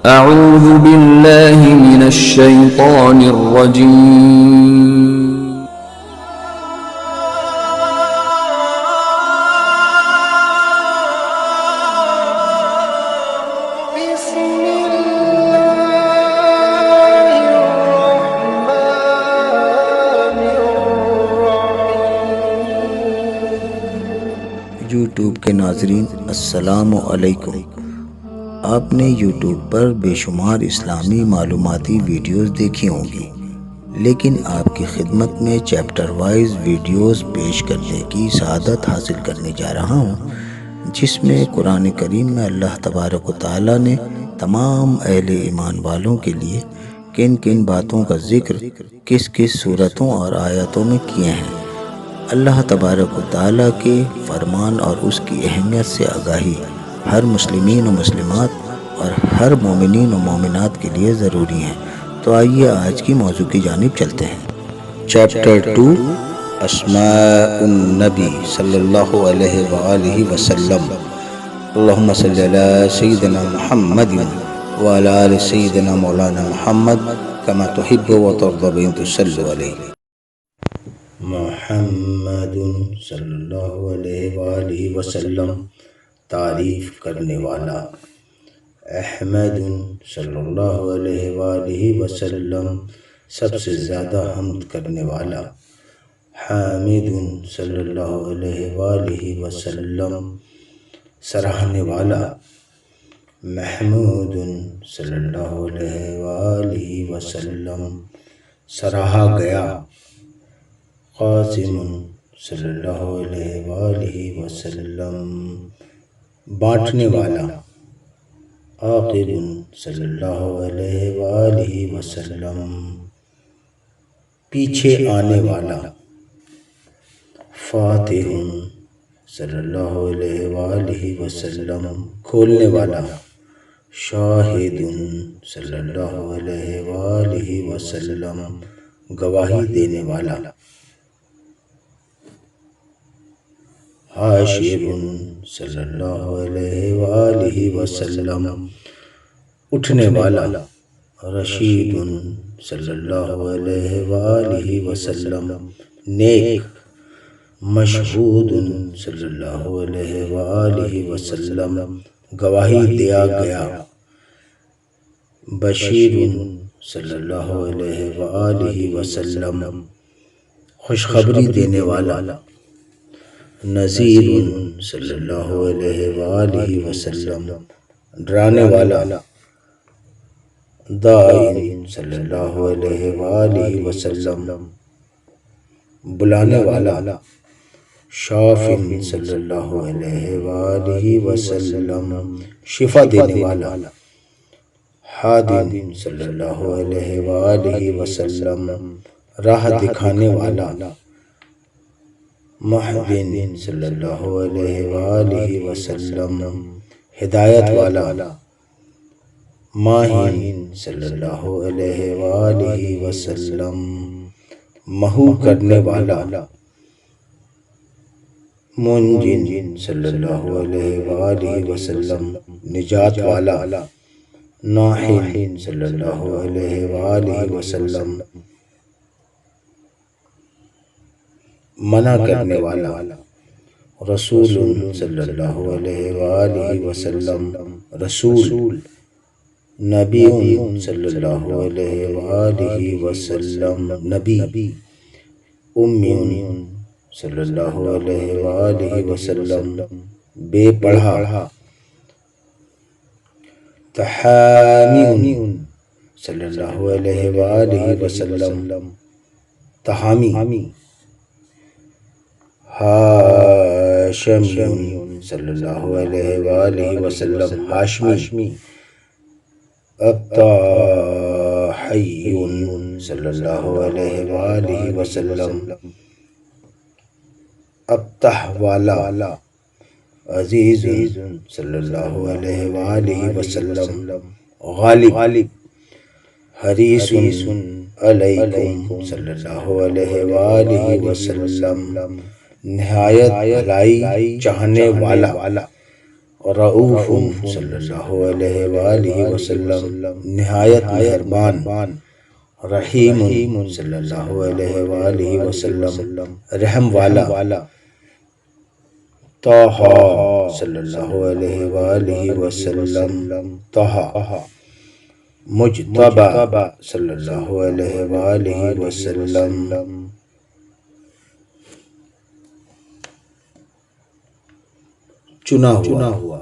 أعوذ بالله من الشيطان الرجيم. یوٹیوب کے ناظرین السلام علیکم۔ آپ نے یوٹیوب پر بے شمار اسلامی معلوماتی ویڈیوز دیکھی ہوں گی، لیکن آپ کی خدمت میں چیپٹر وائز ویڈیوز پیش کرنے کی سعادت حاصل کرنے جا رہا ہوں، جس میں قرآن کریم میں اللہ تبارک و تعالیٰ نے تمام اہل ایمان والوں کے لیے کن کن باتوں کا ذکر کس کس صورتوں اور آیاتوں میں کیے ہیں۔ اللہ تبارک و تعالیٰ کے فرمان اور اس کی اہمیت سے آگاہی ہر مسلمین و مسلمات اور ہر مومنین و مومنات کے لیے ضروری ہیں۔ تو آئیے آج کی موضوع کی جانب چلتے ہیں۔ چیپٹر 2 اسماء النبی صلی اللہ علیہ وآلہ وسلم۔ اللہم صلی علی سیدنا محمد وعلی آل سیدنا مولانا محمد کما تحب و ترضى بأن تصلوا علیہ۔ محمد صلی اللہ علیہ وآلہ وسلم تعریف کرنے والا، احمد صلی اللہ علیہ وآلہ وسلم سب سے زیادہ حمد کرنے والا، حامد صلی اللہ علیہ وآلہ وسلم سراہنے والا، محمود صلی اللہ علیہ وآلہ وسلم سراہا گیا، قاسم صلی اللہ علیہ وآلہ وسلم بانٹنے والا، عاقب صلی اللہ علیہ وآلہ وسلم پیچھے آنے والا، فاتح صلی اللہ علیہ وآلہ وسلم کھولنے والا، شاہد صلی اللہ علیہ وآلہ وسلم گواہی دینے والا، حاشر صلی اللہ علیہ وآلہ وسلم اٹھنے والا، رشید صلی اللہ علیہ وآلہ وسلم نیک، مشہود صلی اللہ علیہ وآلہ وسلم گواہی دیا گیا، بشیر صلی اللہ علیہ وآلہ وسلم خوشخبری دینے والا، نذیر صلی اللہ علیہ وآلہ وسلم ڈرانے والا، داعی صلی اللہ علیہ وآلہ وسلم بلانے والا، شافع صلی اللہ علیہ وآلہ وسلم شفا دینے والا، ہادی صلی اللہ علیہ وآلہ وسلم راہ دکھانے والا، مہدی صلی اللہ علیہ وآلہ وسلم ہدایت والا، ماہی صلی اللہ علیہ وآلہ وسلم محو کرنے والا، منجی صلی اللہ علیہ وآلہ وسلم نجات والا، ناحی صلی اللہ علیہ وآلہ وسلم منع کرنے والا، رسول صلی اللہ علیہ وآلہ وسلم رسول، نبی صلی اللہ علیہ وآلہ وسلم نبی، امی صلی اللہ علیہ وآلہ وسلم بے پڑھا، تحامی صلی اللہ علیہ وآلہ وسلم تحامی، ہاشمی صلی اللہ علیہ وآلہ وسلم ہاشمی، ابطحی صلی اللہ علیہ وآلہ وسلم ابطح والا، عزیز صلی اللہ علیہ وآلہ وسلم غالب، حریص علیکم صلی اللہ علیہ وآلہ وسلم نہایت بھلائی چاہنے والا، رؤوف صلی اللہ علیہ وآلہ وسلم نہایت مہربان، رحیم صلی اللہ علیہ وآلہ وسلم رحم والا، طہ صلی اللہ علیہ وآلہ وسلم طہ، مجتبی صلی اللہ علیہ وآلہ وسلم چنا ہوا،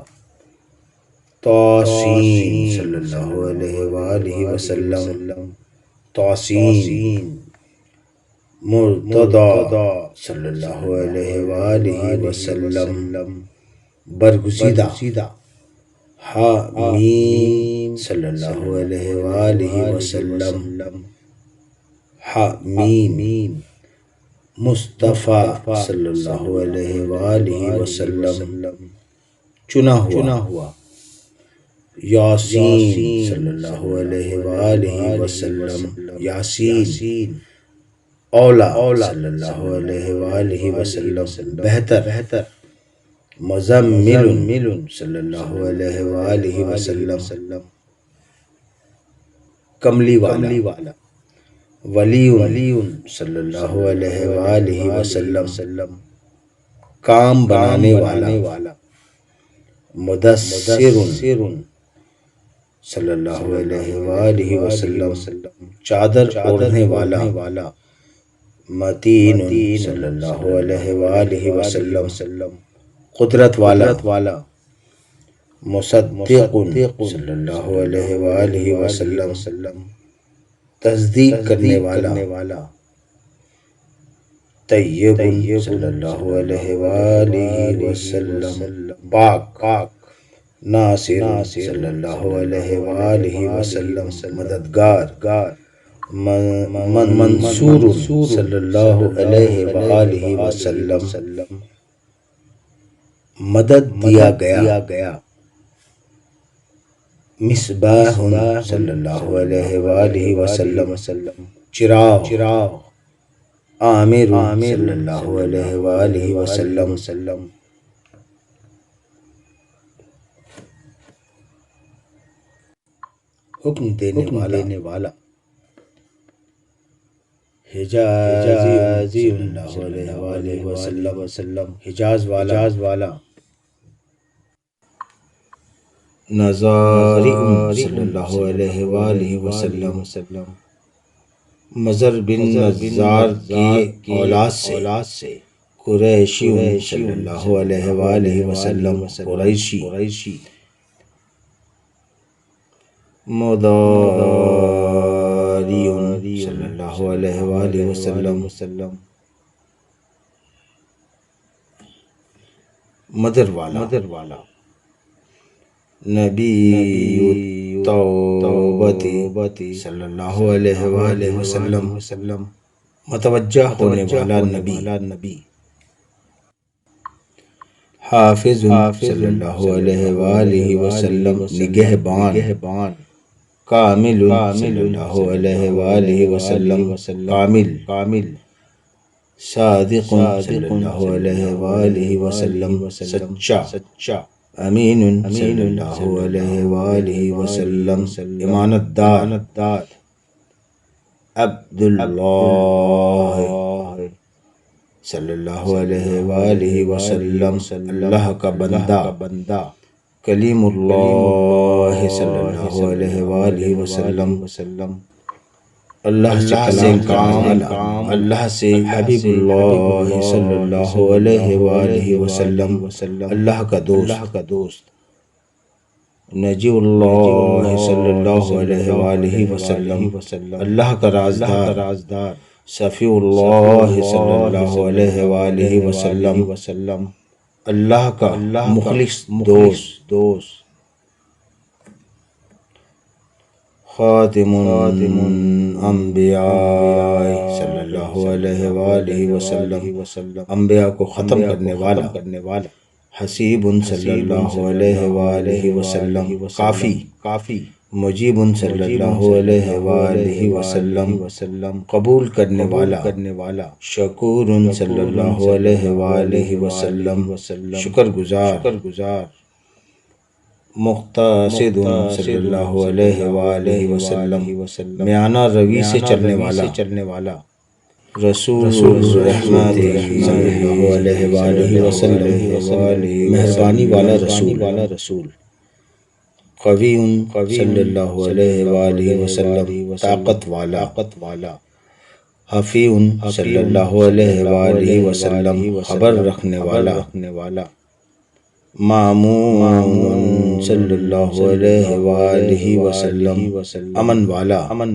توسین صلی اللہ علیہ وآلہ وسلم توسین، مرتضی صلی اللہ علیہ وآلہ وسلم برگزیدہ، حامیم صلی اللہ علیہ وآلہ وسلم حامیم، مصطفیٰ صلی اللہ علیہ وآلہ وسلم چنا ہوا، یاسین صلی اللہ علیہ وآلہ وسلم یاسین، اولا صلی اللہ علیہ وآلہ وسلم بہتر، مزمل صلی اللہ علیہ وآلہ وسلم کملی والا، ولی صلی اللہ علیہ وآلہ وسلم کام بنانے والا، مدثر صلی اللہ علیہ وآلہ وسلم چادر اوڑھنے والا، متین صلی اللہ علیہ وآلہ وسلم قدرت والا، مصدق صلی اللہ علیہ وآلہ وسلم تصدیق کرنے والا، طیب صلی اللہ علیہ وآلہ وسلم پاک، ناصر صلی اللہ علیہ وآلہ وسلم مددگار، منصور صلی اللہ علیہ وآلہ وسلم مدد دیا گیا، مصباح صلی اللہ علیہ وآلہ وسلم چراغ، عامر صلی اللہ علیہ وآلہ وسلم حکم دینے والا، حجازی صلی اللہ علیہ وآلہ وسلم حجاز والا، نظاری صلی اللہ علیہ وآلہ وسلم مزر بن نزار کی اولاد سے، قریشی صلی اللہ علیہ وآلہ وسلم قریشی، مداری صلی اللہ علیہ وآلہ وسلم مدر والا، نبی توبتی صلی اللہ علیہ وآلہ وسلم متوجہ ہونے والا نبی، حافظ صلی اللہ علیہ وآلہ وسلم نگہبان، کامل صلی اللہ علیہ وآلہ وسلم کامل، صادق صلی اللہ علیہ وآلہ وسلم سچا، امین صلی اللہ علیہ وآلہ وسلم امانت دار، عبداللہ صلی اللہ علیہ وآلہ وسلم اللہ کا بندہ، کلیم اللہ صلی اللہ علیہ وآلہ وسلم اللہ سے کلام، اللہ سے حبیب اللہ صلی اللہ علیہ وآلہ وسلم اللہ کا دوست، نجی اللہ صلی اللہ علیہ وآلہ وسلم اللہ کا رازدار، صفی اللہ صلی اللہ علیہ وآلہ وسلم اللہ کا مخلص دوست، خاتم انبیاء صلی اللہ علیہ وآلہ وسلم انبیاء کو ختم کرنے والا، حسیب صلی اللہ علیہ وآلہ وسلم کافی، مجیب صلی اللہ علیہ وآلہ وسلم قبول کرنے والا، شکور صلی اللہ علیہ وآلہ وسلم شکر گزار، مقتصد صلی اللہ علیہ وآلہ وسلم میانہ روی سے چلنے والا رسول الرحمت صلی اللہ علیہ وآلہ وسلم مہربانی والا رسول قوی صلی اللہ علیہ وآلہ وسلم طاقت والا حفی صلی اللہ علیہ وآلہ وسلم خبر رکھنے والا مامون صلی اللہ علیہ وآلہ وسلم امن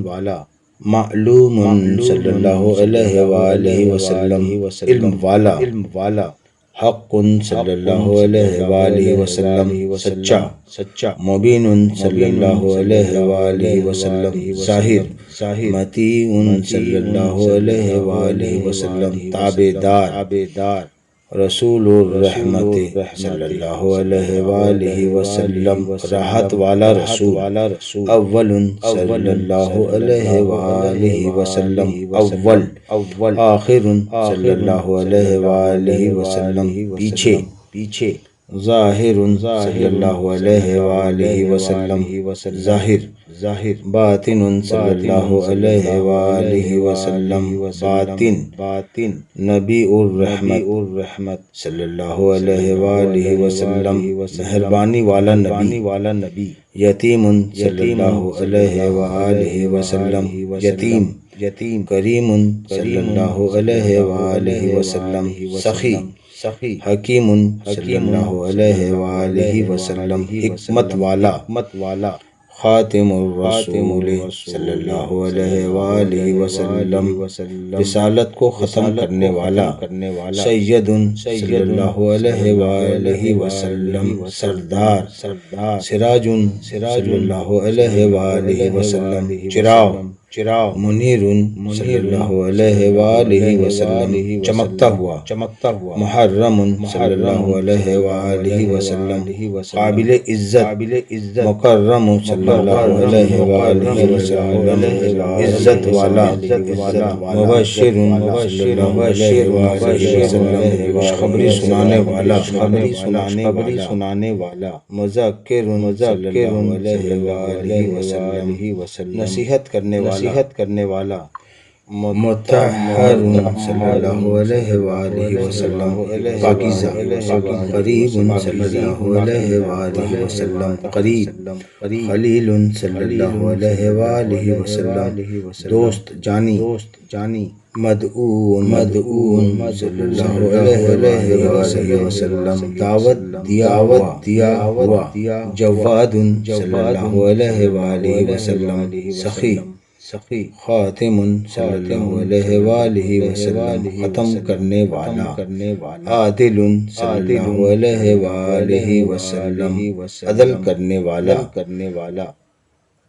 والا معلوم صلی اللہ علیہ وآلہ وسلم علم والا حق صلی اللہ علیہ وآلہ وسلم سچا مبین صلی اللہ علیہ وآلہ وسلم ظاہر مطیع صلی اللہ علیہ وآلہ وسلم تابعدار رسول الرحمت صلی اللہ علیہ وآلہ وسلم راحت والا رسول اول صلی اللہ علیہ وآلہ وسلم اول آخر صلی اللہ علیہ وآلہ وسلم پیچھے ظاہر صلی اللہ علیہ وآلہ وسلم ظاہر باطن صلی اللہ علیہ وآلہ وسلم باطن نبی الرحمت صلی اللہ علیہ وآلہ وسلم مہربانی والا نبی یتیم صلی اللہ علیہ وآلہ وسلم یتیم کریم صلی اللہ علیہ وآلہ وسلم سخی حکیم صلی اللہ علیہ وآلہ وسلم حکمت والا خاتم الرسول صلی اللہ علیہ وآلہ وسلم رسالت کو ختم کرنے والا سید صلی اللہ علیہ وآلہ وسلم سردار سراج صلی اللہ علیہ وآلہ وسلم چراغ منیر صلی اللہ علیہ وآلہ وسلم چمکتا ہوا محرم صلی اللہ علیہ وآلہ وسلم قابل عزت مکرم صلی اللہ علیہ وآلہ وسلم عزت والا مبشر صلی اللہ علیہ وآلہ وسلم خوشخبری سنانے والا مذکر صلی اللہ علیہ وآلہ وسلم نصیحت کرنے والا مطہر صلی اللہ علیہ وآلہ وسلم پاکیزہ قریب صلی اللہ علیہ وآلہ وسلم قریب خلیل صلی اللہ علیہ وآلہ وسلم دوست جانی مدعون صلی اللہ علیہ وآلہ وسلم دعوت دیا ہوا جواد صلی اللہ علیہ وآلہ وسلم سخی خاتم صلی اللہ علیہ وآلہ وسلم ختم کرنے والا عادل صلی اللہ علیہ وآلہ وسلم عدل کرنے والا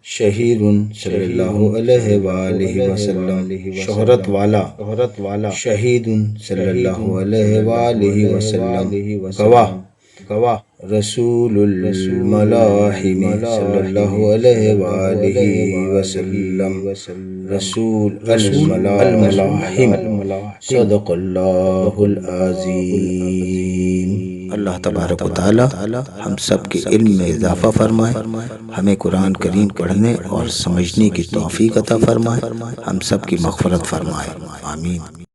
شہیر صلی اللہ علیہ وآلہ وسلم شہرت والا شہید صلی اللہ علیہ وآلہ وسلم گواہ رسول الملاحم صلی اللہ علیہ وآلہ وسلم رسول الملاحم صدق اللہ العظیم۔ اللہ تبارک و تعالی ہم سب کے علم میں اضافہ فرمائے، ہمیں قرآن کریم پڑھنے اور سمجھنے کی توفیق عطا فرمائے، ہم سب کی مغفرت فرمائے، آمین۔